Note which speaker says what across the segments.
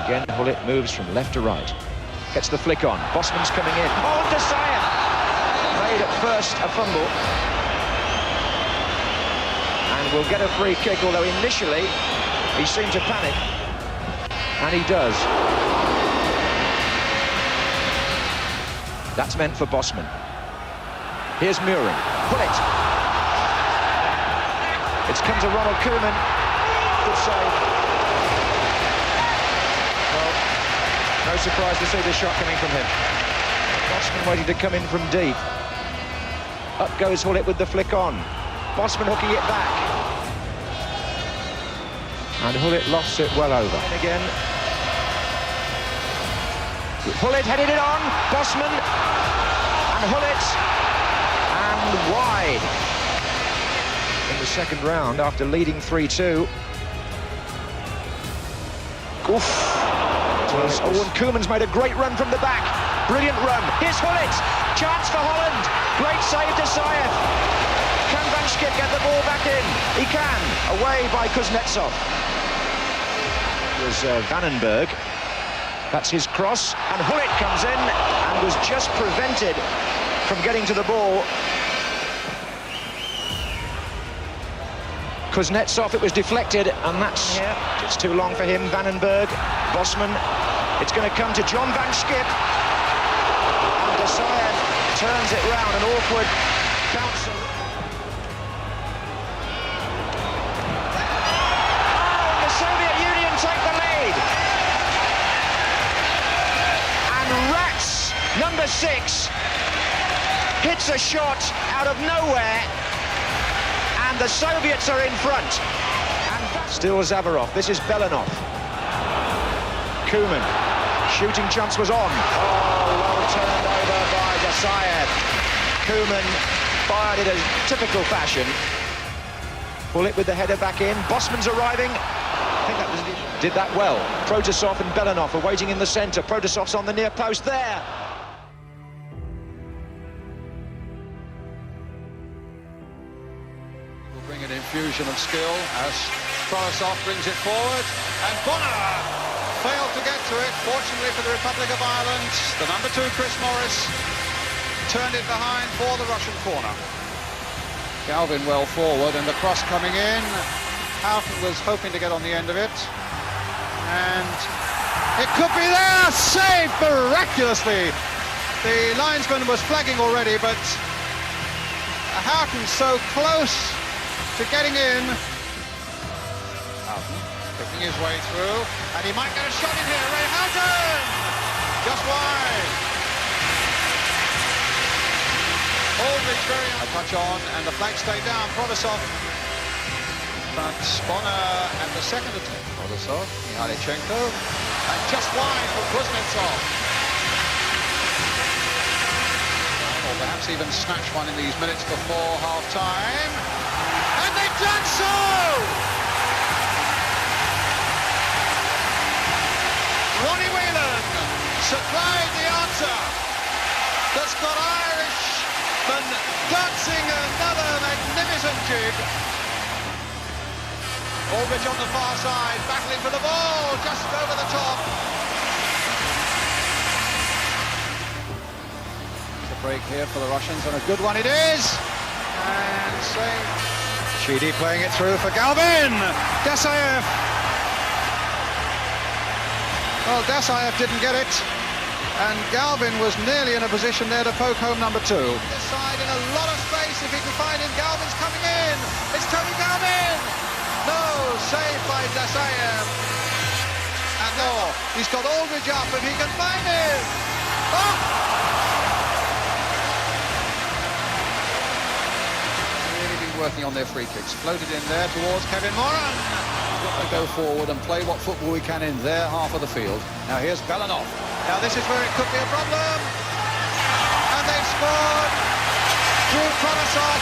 Speaker 1: Again, Hullet moves from left to right. Gets the flick on. Bosman's coming in. Oh, Desire! Made at first a fumble. And will get a free kick, although initially he seemed to panic. And he does. That's meant for Bosman. Here's Murin. Hullet. It's come to Ronald Koeman. Good save. Well, no surprise to see the shot coming from him. Bosman waiting to come in from deep. Up goes Hullet with the flick on. Bosman hooking it back. And Hullet lofts it well over. And again. Hullet headed it on. Bosman. And Hullet. And wide. In the second round, after leading 3-2. Oof. Oh, and Koeman's made a great run from the back. Brilliant run. Here's Hullet. Chance for Holland. Great save to Saev. Can Vanschip get the ball back in? He can. Away by Kuznetsov. It was Vandenberg. That's his cross. And Hullet comes in and was just prevented from getting to the ball. Kuznetsov, it was deflected, and that's it's too long for him. Vandenberg, Bosman. It's going to come to John Vanschip. And Desailly turns it round, an awkward bounce. Oh, the Soviet Union take the lead. And Rats, number 6, hits a shot out of nowhere. And the Soviets are in front. And still Zavarov. This is Belanov. Koeman. Shooting chance was on. Oh, well turned over by Desailly. Koeman fired it in typical fashion. Hullet with the header back in. Bosman's arriving. I think that was did that well. Protasov and Belanov are waiting in the centre. Protasov's on the near post there.
Speaker 2: Bring an infusion of skill as Protasov brings it forward, and Bonner failed to get to it. Fortunately for the Republic of Ireland, the number 2 Chris Morris turned it behind for the Russian corner. Galvin well forward, and the cross coming in. Houghton was hoping to get on the end of it, and it could be there. Saved miraculously. The linesman was flagging already, but Houghton so close to getting in. Houghton picking his way through, and he might get a shot in here. Ray Houghton! Just wide. Aldridge very a touch on, and the flag stayed down. Protasov. But Bonner and the second attempt. Protasov, Mihalichenko, and just wide for Kuznetsov. Or perhaps even snatch one in these minutes before half-time. And they've done so! Ronnie Whelan supplied the answer. That's got Irishmen dancing another magnificent jig. Aldridge on the far side, battling for the ball, just over the top. It's a break here for the Russians, and a good one it is. And saved. Sheedy playing it through for Galvin. Desailly. Well, Desailly didn't get it, and Galvin was nearly in a position there to poke home number 2. This side in a lot of space if he can find him. Galvin's coming in. It's Tony Galvin. No, saved by Desailly. And no, he's got Aldridge up if he can find him. Oh! Working on their free kicks, floated in there towards Kevin Moran. Got to go forward and play what football we can in their half of the field. Now here's Belanov. Now this is where it could be a problem. And they've scored through Protasov.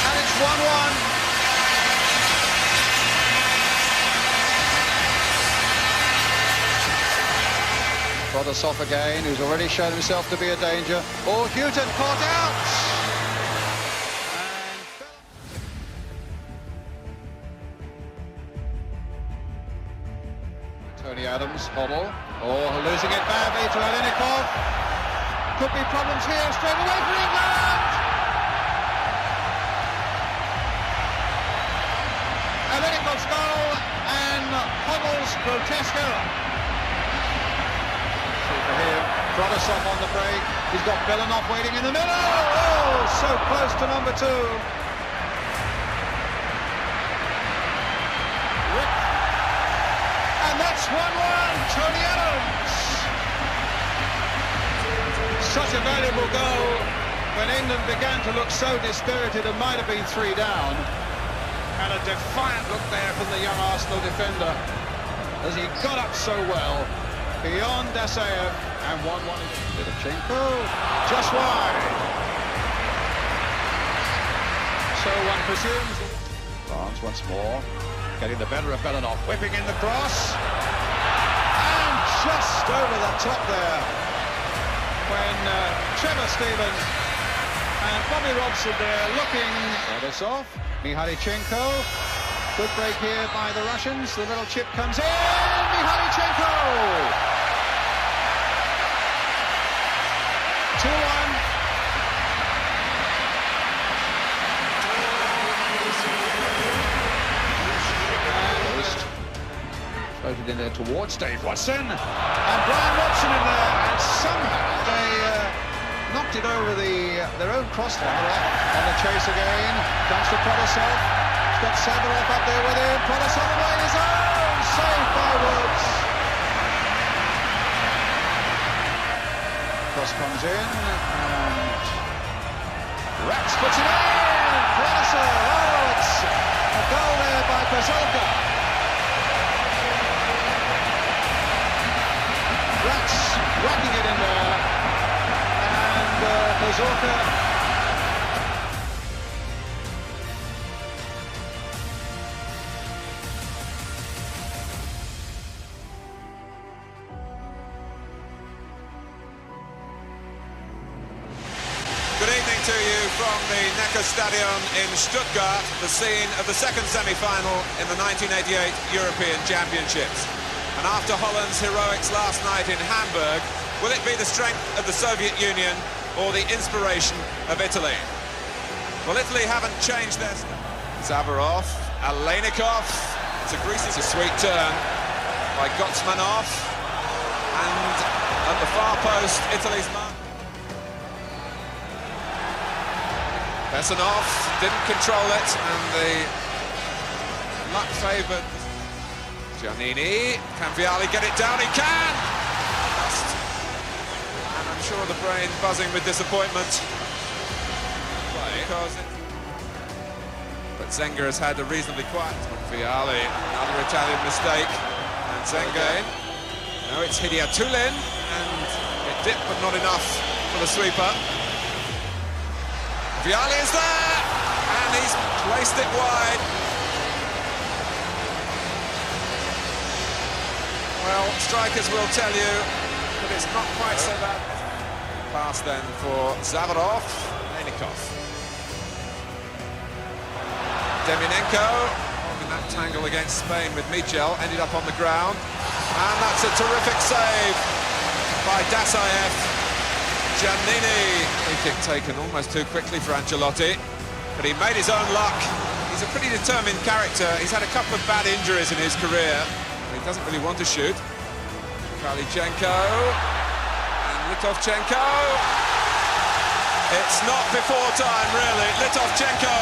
Speaker 2: And it's 1-1. Protasov again, who's already shown himself to be a danger. Oh, Houghton caught out. Tony Adams, Hoddle. Oh, losing it badly to Alinikov. Could be problems here straight away for England. Alinikov's goal and Hoddle's grotesque error. See for him, Protosov on the break. He's got Belanov waiting in the middle. Oh, so close to number 2. And that's 1-1, Tony Adams. Such a valuable goal when England began to look so dispirited and might have been 3 down. And a defiant look there from the young Arsenal defender as he got up so well beyond Dasayev and 1-1. Litochenko just wide. So one presumes. France once more. Getting the better of Belanov, whipping in the cross, and just over the top there when Trevor Stevens and Bobby Robson there looking at us off. Mihalichenko, good break here by the Russians, the little chip comes in, Mihalichenko! 2-1. Floated in there towards Dave Watson, and Brian Watson in there, and somehow they knocked it over their own crossbar on the chase again. Comes to Protosov, he's got Savarov up there with him, Protosov away his own, saved by Woods. Cross comes in, and Rats puts it in, Protosov, oh, it's a goal there by Pazolka. Rats whacking it in there, and Pazorka.
Speaker 3: Good evening to you from the Neckar Stadion in Stuttgart, the scene of the second semi-final in the 1988 European Championships. And after Holland's heroics last night in Hamburg, will it be the strength of the Soviet Union or the inspiration of Italy? Well, Italy haven't changed their... Zavarov, Alinikov, it's a sweet turn by Gotsmanov, and at the far post, Italy's mark. Besanov didn't control it, and the luck favoured. Giannini, can Vialli get it down? He can! And I'm sure the brain buzzing with disappointment. But Zenga has had a reasonably quiet. Vialli, another Italian mistake. And Zenga, no, it's Hidiatulin, and it dipped but not enough for the sweeper. Vialli is there, and he's placed it wide. Well, strikers will tell you that it's not quite so bad. Pass then for Zavarov, Alinikov. Deminenko, in that tangle against Spain with Michel, ended up on the ground. And that's a terrific save by Dasayev. Giannini. Free kick taken almost too quickly for Ancelotti, but he made his own luck. He's a pretty determined character. He's had a couple of bad injuries in his career. He doesn't really want to shoot. Kralichenko and Litovchenko. It's not before time, really. Litovchenko.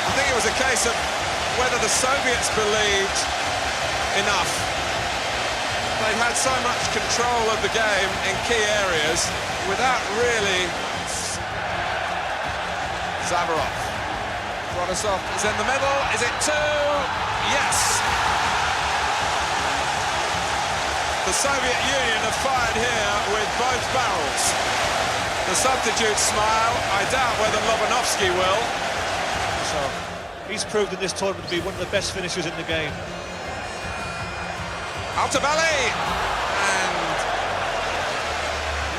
Speaker 3: I think it was a case of whether the Soviets believed enough. They'd had so much control of the game in key areas without really... Zavarov. Protosov is in the middle. Is it 2? Yes. The Soviet Union have fired here with both barrels. The substitutes smile. I doubt whether Lobanovsky will.
Speaker 4: So he's proved in this tournament to be one of the best finishers in the game.
Speaker 3: Altobelli, and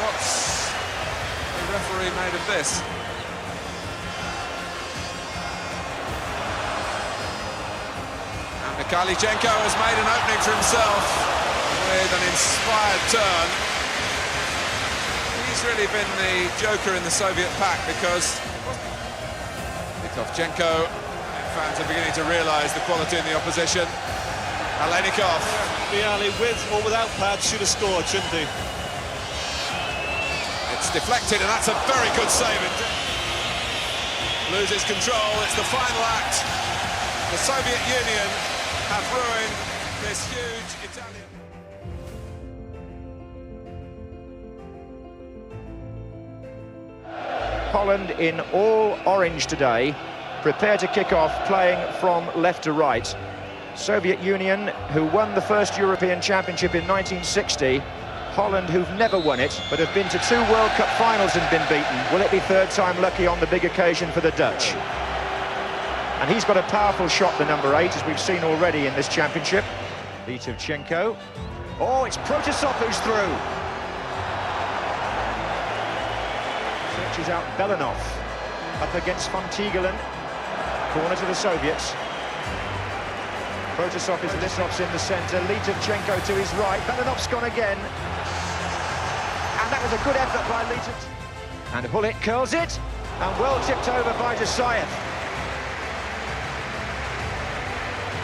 Speaker 3: what's the referee made of this? Karlichenko has made an opening for himself with an inspired turn. He's really been the joker in the Soviet pack because Litovchenko, fans are beginning to realise the quality in the opposition. Alenikov.
Speaker 4: Bialy, with or without pads, should have scored, shouldn't he?
Speaker 3: It's deflected, and that's a very good save. Loses control, it's the final act. The Soviet Union have ruined this huge Italian...
Speaker 1: Holland in all orange today, prepared to kick off, playing from left to right. Soviet Union, who won the first European Championship in 1960. Holland, who've never won it, but have been to 2 World Cup finals and been beaten. Will it be third time lucky on the big occasion for the Dutch? And he's got a powerful shot, the number 8, as we've seen already in this championship. Litovchenko. Oh, it's Protasov who's through. Searches out Belanov. Up against Van Tiegelen. Corner to the Soviets. Protasov is Lisov's in the centre. Litovchenko to his right. Belanov's gone again. And that was a good effort by Litov. And Hullet curls it. And well tipped over by Jasayev.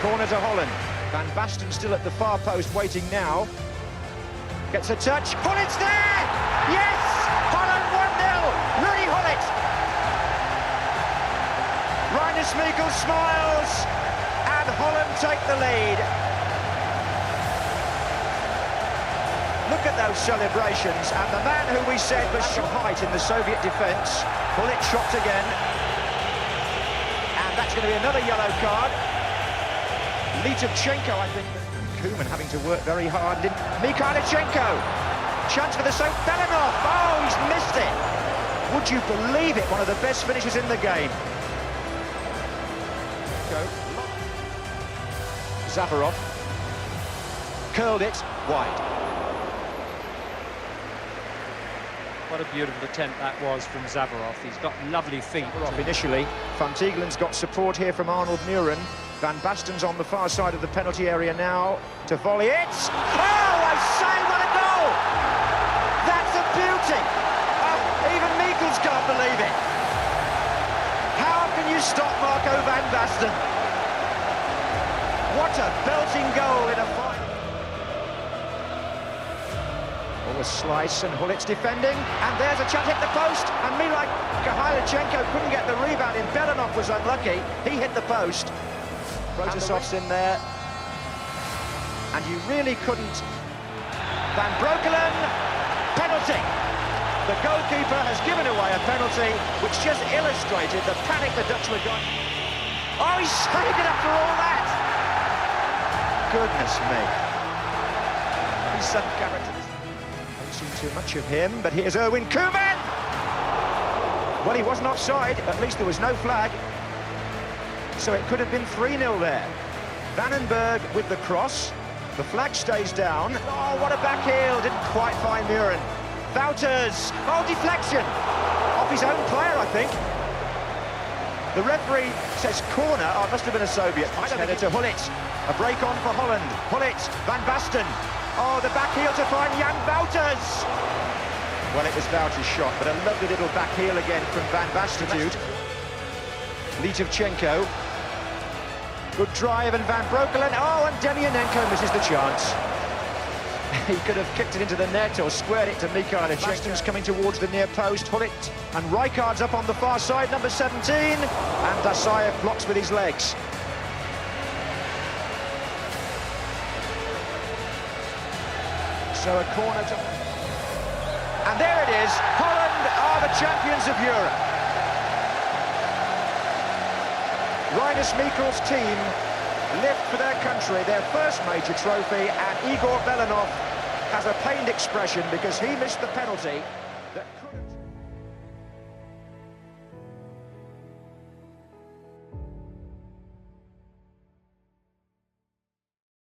Speaker 1: Corner to Holland. Van Basten still at the far post, waiting now. Gets a touch. Hullet's there! Yes! Holland 1-0! Rudy Hullet! Rinus Michels smiles, and Holland take the lead. Look at those celebrations, and the man who we said was some height in the Soviet defence. Hullet shot again. And that's going to be another yellow card. Litovchenko, I think. Koeman having to work very hard. Karlichenko. Chance for the Soviet. Belanov. Oh, he's missed it. Would you believe it? One of the best finishes in the game. Zavarov. Curled it wide.
Speaker 5: What a beautiful attempt that was from Zavarov. He's got lovely feet.
Speaker 1: Initially, Van Tiegelen's got support here from Arnold Muren. Van Basten's on the far side of the penalty area now to volley it. Oh, I say, what a goal! That's a beauty! Oh, even Michels can't believe it. How can you stop Marco Van Basten? What a belting goal in a final. Oh, a slice, and Hullet's defending, and there's a chance, hit the post, and Karlichenko couldn't get the rebound in. Belanov was unlucky, he hit the post. Protasov's in there, and you really couldn't. Van Breukelen, penalty. The goalkeeper has given away a penalty, which just illustrated the panic the Dutch were going. Oh, he saved it after all that! Goodness me. He's some character. Don't see too much of him, but here's Erwin Koeman! Well, he wasn't offside, at least there was no flag. So it could have been 3-0 there. Vandenberg with the cross. The flag stays down. Oh, what a back heel. Didn't quite find Muren. Wouters. Oh, deflection. Off his own player, I think. The referee says corner. Oh, it must have been a Soviet. Header to Hullet. A break on for Holland. Hullet. Van Basten. Oh, the back heel to find Jan Wouters. Well, it was Wouters' shot, but a lovely little back heel again from Van Basten. Litovchenko. Good drive, and Van Breukelen. Oh, and Demianenko misses the chance. He could have kicked it into the net or squared it to Karlichenko's coming towards the near post. Hullet and Rijkaard's up on the far side, number 17. And Dasayev blocks with his legs. So a corner to... And there it is. Holland are the champions of Europe. Rinus Michels' team lift for their country their first major trophy, and Igor Belanov has a pained expression because he missed the penalty that